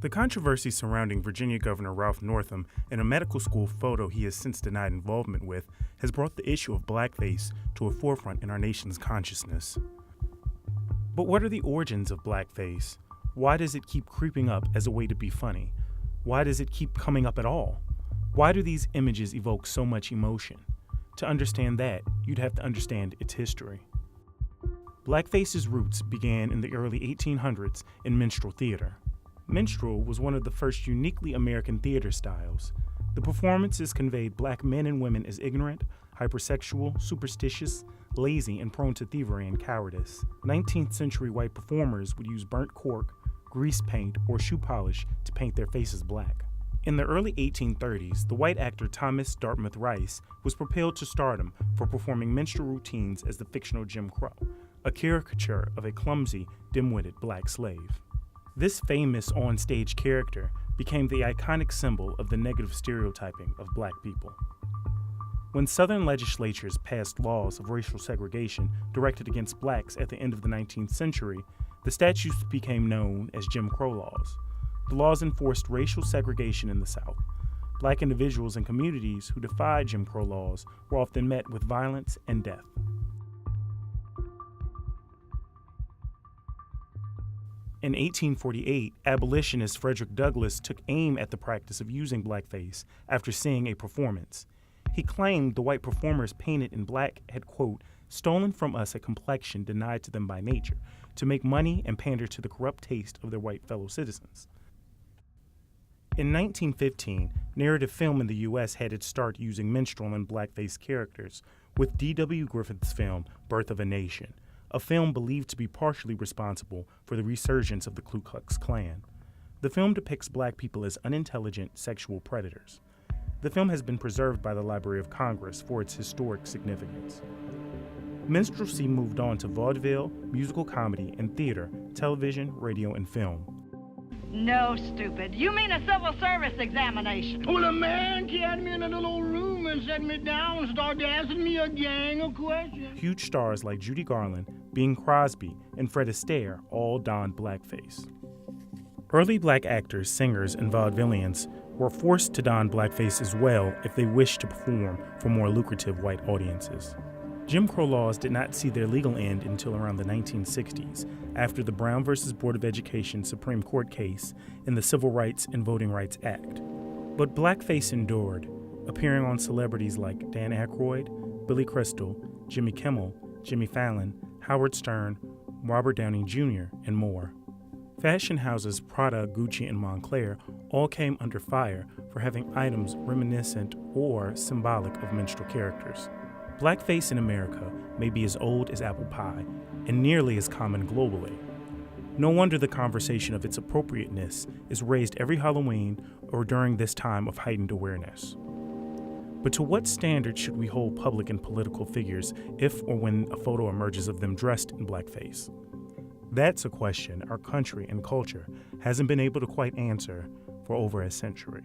The controversy surrounding Virginia Governor Ralph Northam and a medical school photo he has since denied involvement with has brought the issue of blackface to a forefront in our nation's consciousness. But what are the origins of blackface? Why does it keep creeping up as a way to be funny? Why does it keep coming up at all? Why do these images evoke so much emotion? To understand that, you'd have to understand its history. Blackface's roots began in the early 1800s in minstrel theater. Minstrel was one of the first uniquely American theater styles. The performances conveyed black men and women as ignorant, hypersexual, superstitious, lazy, and prone to thievery and cowardice. 19th century white performers would use burnt cork, grease paint, or shoe polish to paint their faces black. In the early 1830s, the white actor Thomas Dartmouth Rice was propelled to stardom for performing minstrel routines as the fictional Jim Crow, a caricature of a clumsy, dim-witted black slave. This famous on-stage character became the iconic symbol of the negative stereotyping of black people. When Southern legislatures passed laws of racial segregation directed against blacks at the end of the 19th century, the statutes became known as Jim Crow laws. The laws enforced racial segregation in the South. Black individuals and communities who defied Jim Crow laws were often met with violence and death. In 1848, abolitionist Frederick Douglass took aim at the practice of using blackface after seeing a performance. He claimed the white performers painted in black had, quote, stolen from us a complexion denied to them by nature, to make money and pander to the corrupt taste of their white fellow citizens. In 1915, narrative film in the U.S. had its start using minstrel and blackface characters, with D.W. Griffith's film Birth of a Nation, a film believed to be partially responsible for the resurgence of the Ku Klux Klan. The film depicts black people as unintelligent sexual predators. The film has been preserved by the Library of Congress for its historic significance. Minstrelsy moved on to vaudeville, musical comedy, and theater, television, radio, and film. No, stupid. You mean a civil service examination. Well, a man carried me in a little old room and set me down and started asking me a gang of questions. Huge stars like Judy Garland, Bing Crosby, and Fred Astaire all donned blackface. Early black actors, singers, and vaudevillians were forced to don blackface as well if they wished to perform for more lucrative white audiences. Jim Crow laws did not see their legal end until around the 1960s, after the Brown v. Board of Education Supreme Court case and the Civil Rights and Voting Rights Act. But blackface endured, appearing on celebrities like Dan Aykroyd, Billy Crystal, Jimmy Kimmel, Jimmy Fallon, Howard Stern, Robert Downey Jr., and more. Fashion houses Prada, Gucci, and Moncler all came under fire for having items reminiscent or symbolic of minstrel characters. Blackface in America may be as old as apple pie and nearly as common globally. No wonder the conversation of its appropriateness is raised every Halloween or during this time of heightened awareness. But to what standard should we hold public and political figures if or when a photo emerges of them dressed in blackface? That's a question our country and culture hasn't been able to quite answer for over a century.